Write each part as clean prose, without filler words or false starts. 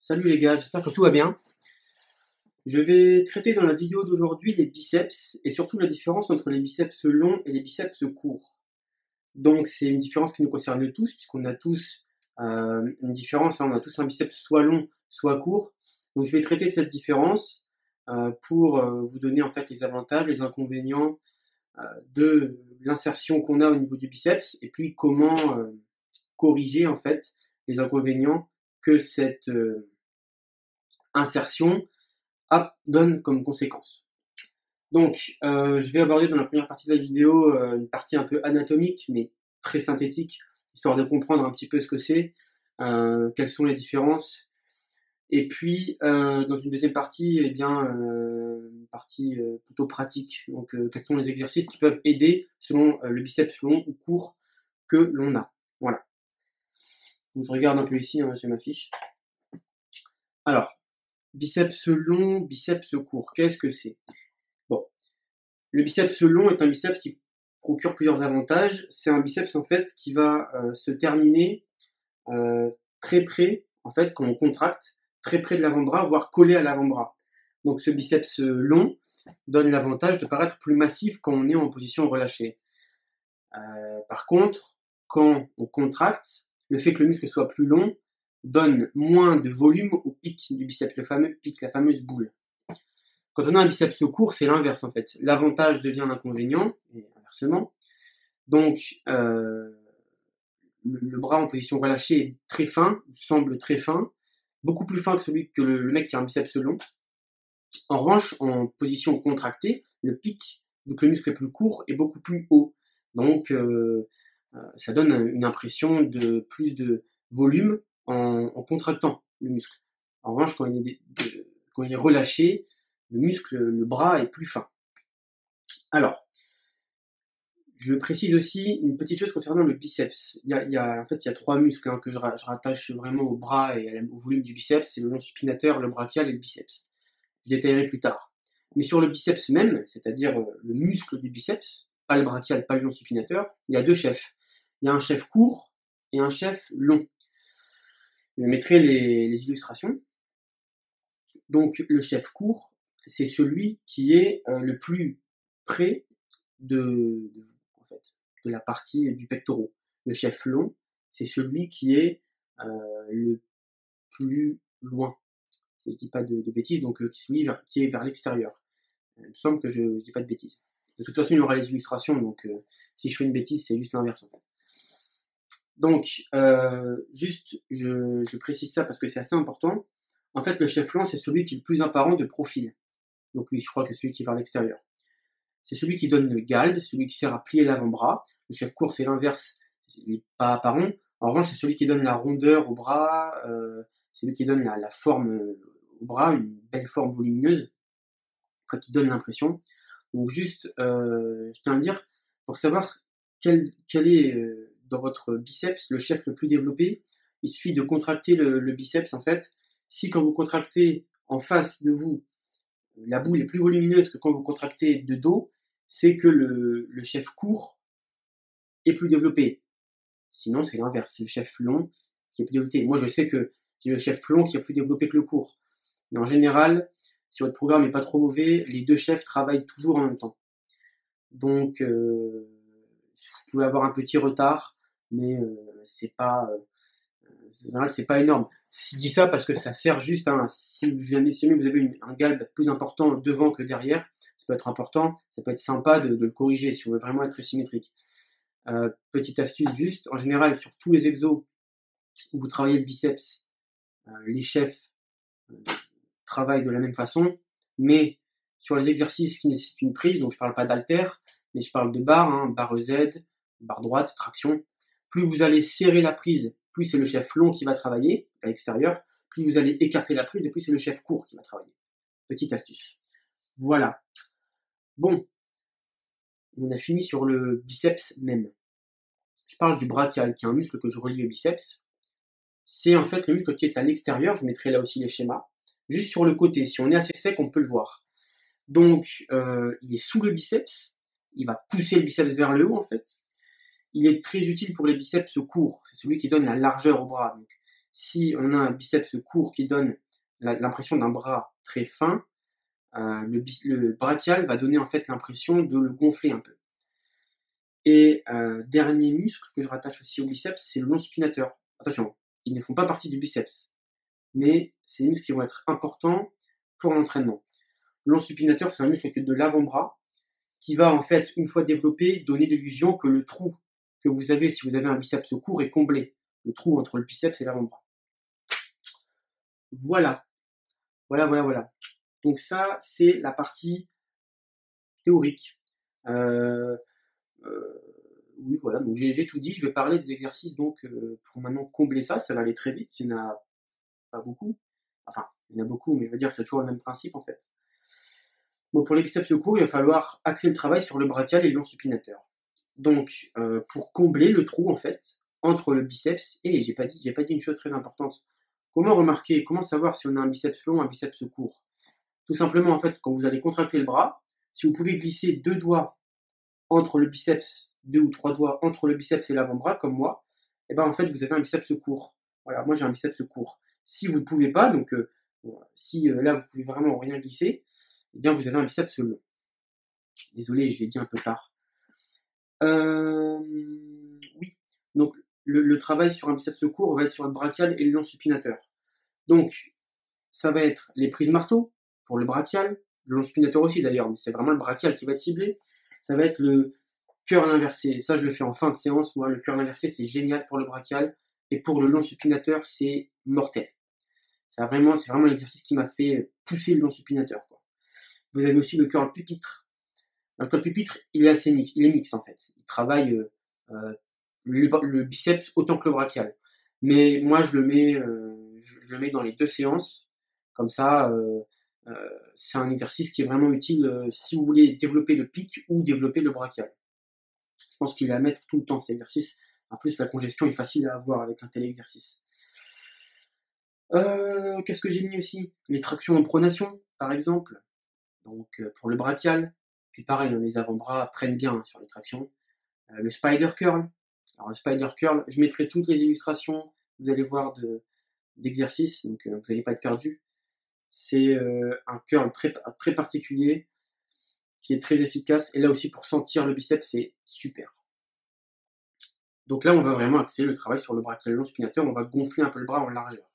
Salut les gars, j'espère que tout va bien. Je vais traiter dans la vidéo d'aujourd'hui les biceps et surtout la différence entre les biceps longs et les biceps courts. Donc c'est une différence qui nous concerne tous puisqu'on a tous une différence, on a tous un biceps soit long soit court. Donc je vais traiter de cette différence pour vous donner en fait les avantages, les inconvénients de l'insertion qu'on a au niveau du biceps et puis comment corriger en fait les inconvénients que cette insertion donne comme conséquence. Donc, je vais aborder dans la première partie de la vidéo une partie un peu anatomique, mais très synthétique, histoire de comprendre un petit peu ce que c'est, quelles sont les différences. Et puis, dans une deuxième partie, eh bien, une partie plutôt pratique. Donc, quels sont les exercices qui peuvent aider selon le biceps long ou court que l'on a. Voilà. Donc, je regarde un peu ici, hein, j'ai ma fiche. Alors, biceps long, biceps court, qu'est-ce que c'est? Bon, le biceps long est un biceps qui procure plusieurs avantages. C'est un biceps en fait qui va se terminer très près, en fait, quand on contracte, très près de l'avant-bras, voire collé à l'avant-bras. Donc ce biceps long donne l'avantage de paraître plus massif quand on est en position relâchée. Par contre, quand on contracte, le fait que le muscle soit plus long donne moins de volume au pic du biceps, le fameux pic, la fameuse boule. Quand on a un biceps court, c'est l'inverse en fait. L'avantage devient l'inconvénient, et inversement. Donc, le bras en position relâchée est très fin, semble très fin, beaucoup plus fin que celui que le mec qui a un biceps long. En revanche, en position contractée, le pic, donc le muscle est plus court, est beaucoup plus haut. Donc, ça donne une impression de plus de volume en contractant le muscle. En revanche, quand il est relâché, le muscle, le bras est plus fin. Alors, je précise aussi une petite chose concernant le biceps. En fait, il y a trois muscles que je rattache vraiment au bras et au volume du biceps. C'est le long supinateur, le brachial et le biceps. Je détaillerai plus tard. Mais sur le biceps même, c'est-à-dire le muscle du biceps, pas le brachial, pas le long supinateur, il y a deux chefs. Il y a un chef court et un chef long. Je mettrai les illustrations. Donc, le chef court, c'est celui qui est le plus près de vous, en fait, de la partie du pectoral. Le chef long, c'est celui qui est le plus loin. Si je dis pas de bêtises, donc qui est vers l'extérieur. Il me semble que je dis pas de bêtises. De toute façon, il y aura les illustrations, donc si je fais une bêtise, c'est juste l'inverse en fait. Donc, je précise ça parce que c'est assez important. En fait, le chef long, c'est celui qui est le plus apparent de profil. Donc oui, je crois que c'est celui qui est vers l'extérieur. C'est celui qui donne le galbe, c'est celui qui sert à plier l'avant-bras. Le chef court, c'est l'inverse, il n'est pas apparent. En revanche, c'est celui qui donne la rondeur au bras, c'est celui qui donne la forme au bras, une belle forme volumineuse, qui donne l'impression. Donc juste, je tiens à le dire, pour savoir quel est dans votre biceps le chef le plus développé, il suffit de contracter le biceps en fait. Si quand vous contractez en face de vous, la boule est plus volumineuse que quand vous contractez de dos, c'est que le chef court est plus développé. Sinon, c'est l'inverse, c'est le chef long qui est plus développé. Moi, je sais que j'ai le chef long qui est plus développé que le court. Mais en général, si votre programme n'est pas trop mauvais, les deux chefs travaillent toujours en même temps. Donc, vous pouvez avoir un petit retard, mais c'est pas... en général, c'est pas énorme. Je dis ça parce que ça sert juste, hein, si vous avez un galbe plus important devant que derrière, ça peut être important, ça peut être sympa de le corriger si on veut vraiment être très symétrique. Petite astuce juste, en général, sur tous les exos où vous travaillez le biceps, les chefs travaillent de la même façon, mais sur les exercices qui nécessitent une prise, donc je parle pas d'haltère, mais je parle de barre, hein, barre Z, barre droite, traction, plus vous allez serrer la prise, plus c'est le chef long qui va travailler à l'extérieur, plus vous allez écarter la prise et plus c'est le chef court qui va travailler. Petite astuce. Voilà. Bon, on a fini sur le biceps même. Je parle du brachial, qui est un muscle que je relie au biceps. C'est en fait le muscle qui est à l'extérieur, je mettrai là aussi les schémas, juste sur le côté. Si on est assez sec, on peut le voir. Donc, il est sous le biceps, il va pousser le biceps vers le haut en fait. Il est très utile pour les biceps courts, c'est celui qui donne la largeur au bras. Donc, Si on a un biceps court qui donne l'impression d'un bras très fin, le brachial va donner en fait l'impression de le gonfler un peu. Et dernier muscle que je rattache aussi au biceps, c'est le long supinateur. Attention, ils ne font pas partie du biceps, mais c'est des muscles qui vont être importants pour l'entraînement. Le long supinateur, c'est un muscle de l'avant-bras qui va en fait, une fois développé, donner l'illusion que le trou que vous avez si vous avez un biceps court est comblé. Le trou entre le biceps et l'avant-bras. Voilà. Voilà. Donc ça, c'est la partie théorique. Oui, voilà, donc j'ai tout dit. Je vais parler des exercices donc pour maintenant combler ça. Ça va aller très vite, il n'y en a pas beaucoup. Enfin, il y en a beaucoup, mais je veux dire, c'est toujours le même principe en fait. Bon, pour les biceps courts, il va falloir axer le travail sur le brachial et le long supinateur. Donc, pour combler le trou en fait entre le biceps et j'ai pas dit une chose très importante. Comment savoir si on a un biceps long ou un biceps court? Tout simplement en fait, quand vous allez contracter le bras, si vous pouvez glisser 2 doigts entre le biceps, 2 ou 3 doigts entre le biceps et l'avant-bras, comme moi, et ben en fait vous avez un biceps court. Voilà, moi j'ai un biceps court. Si vous ne pouvez pas, donc si là vous pouvez vraiment rien glisser, eh bien vous avez un biceps long. Désolé, je l'ai dit un peu tard. Oui, donc le travail sur un biceps court va être sur le brachial et le long supinateur. Donc, ça va être les prises marteau pour le brachial, le long supinateur aussi d'ailleurs, mais c'est vraiment le brachial qui va être ciblé. Ça va être le curl inversé. Ça, je le fais en fin de séance. Moi, le curl inversé, c'est génial pour le brachial. Et pour le long supinateur, c'est mortel. C'est vraiment l'exercice qui m'a fait pousser le long supinateur, quoi. Vous avez aussi le curl pupitre. Le curl pupitre, il est assez mixte. Il est mixte, en fait. Il travaille le biceps autant que le brachial. Mais moi, je le mets dans les 2 séances. Comme ça, c'est un exercice qui est vraiment utile si vous voulez développer le pic ou développer le brachial. Je pense qu'il est à mettre tout le temps cet exercice. En plus, la congestion est facile à avoir avec un tel exercice. Qu'est-ce que j'ai mis aussi? Les tractions en pronation, par exemple. Donc pour le brachial. Puis pareil, les avant-bras prennent bien sur les tractions. Le spider curl. Alors le spider curl, je mettrai toutes les illustrations, vous allez voir, d'exercices, donc vous n'allez pas être perdu. C'est un curl très particulier, qui est très efficace, et là aussi pour sentir le biceps, c'est super. Donc là, on va vraiment axer le travail sur le brachial long supinateur, on va gonfler un peu le bras en largeur.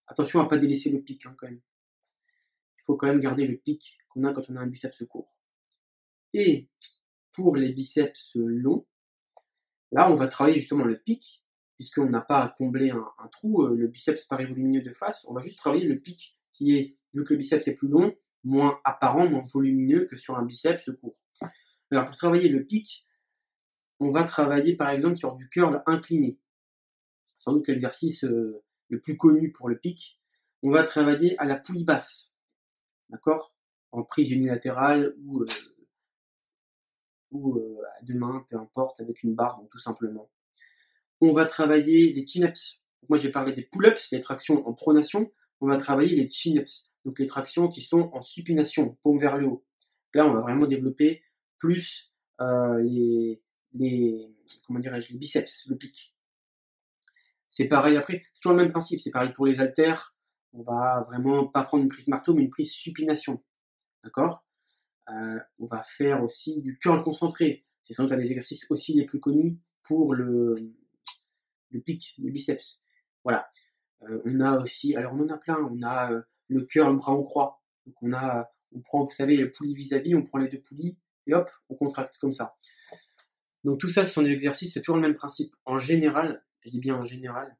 Attention à ne pas délaisser le pic, quand même. Il faut quand même garder le pic qu'on a quand on a un biceps court. Et pour les biceps longs, là, on va travailler justement le pic, puisqu'on n'a pas à combler un trou, le biceps paraît volumineux de face, on va juste travailler le pic qui est, vu que le biceps est plus long, moins apparent, moins volumineux que sur un biceps court. Alors pour travailler le pic, on va travailler par exemple sur du curl incliné. Sans doute l'exercice le plus connu pour le pic. On va travailler à la poulie basse, d'accord? En prise unilatérale ou à deux mains, peu importe, avec une barre, donc tout simplement. On va travailler les chin-ups. Moi, j'ai parlé des pull-ups, les tractions en pronation. On va travailler les chin-ups, donc les tractions qui sont en supination, paume vers le haut. Là, on va vraiment développer plus les biceps, le pic. C'est pareil après, c'est toujours le même principe. C'est pareil pour les haltères. On va vraiment pas prendre une prise marteau, mais une prise supination. D'accord? On va faire aussi du curl concentré. C'est sans doute un des exercices aussi les plus connus pour le pic, le biceps. Voilà. On a aussi, alors on en a plein, on a le curl bras en croix. Donc on prend, vous savez, le poulie vis-à-vis, on prend les 2 poulies et hop, on contracte comme ça. Donc tout ça, ce sont des exercices, c'est toujours le même principe. En général, je dis bien en général,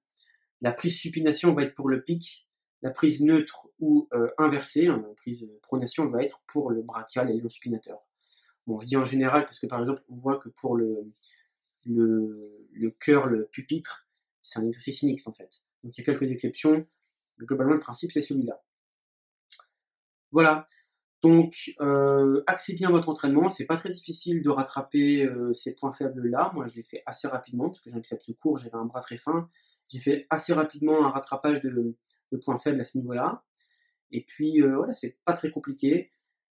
la prise supination va être pour le pic, la prise neutre ou inversée, la prise pronation va être pour le brachial et le supinateur. Bon, je dis en général parce que par exemple, on voit que pour le curl pupitre, c'est un exercice mixte en fait. Donc il y a quelques exceptions, mais globalement le principe c'est celui-là. Voilà. Donc axez bien votre entraînement, c'est pas très difficile de rattraper ces points faibles là. Moi je l'ai fait assez rapidement parce que j'ai un biceps court, j'avais un bras très fin. J'ai fait assez rapidement un rattrapage de points faibles à ce niveau-là. Et puis voilà, c'est pas très compliqué.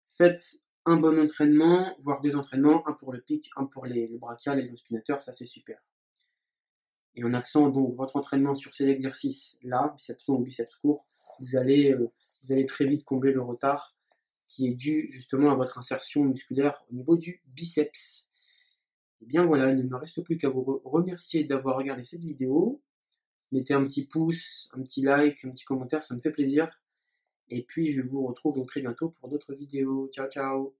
Faites un bon entraînement, voire 2 entraînements, un pour le pic, un pour le brachial et le spinateur, ça c'est super. et en axant donc votre entraînement sur ces exercices-là, biceps long ou biceps court, vous allez très vite combler le retard qui est dû justement à votre insertion musculaire au niveau du biceps. Et bien voilà, il ne me reste plus qu'à vous remercier d'avoir regardé cette vidéo. Mettez un petit pouce, un petit like, un petit commentaire, ça me fait plaisir. Et puis je vous retrouve donc très bientôt pour d'autres vidéos. Ciao ciao!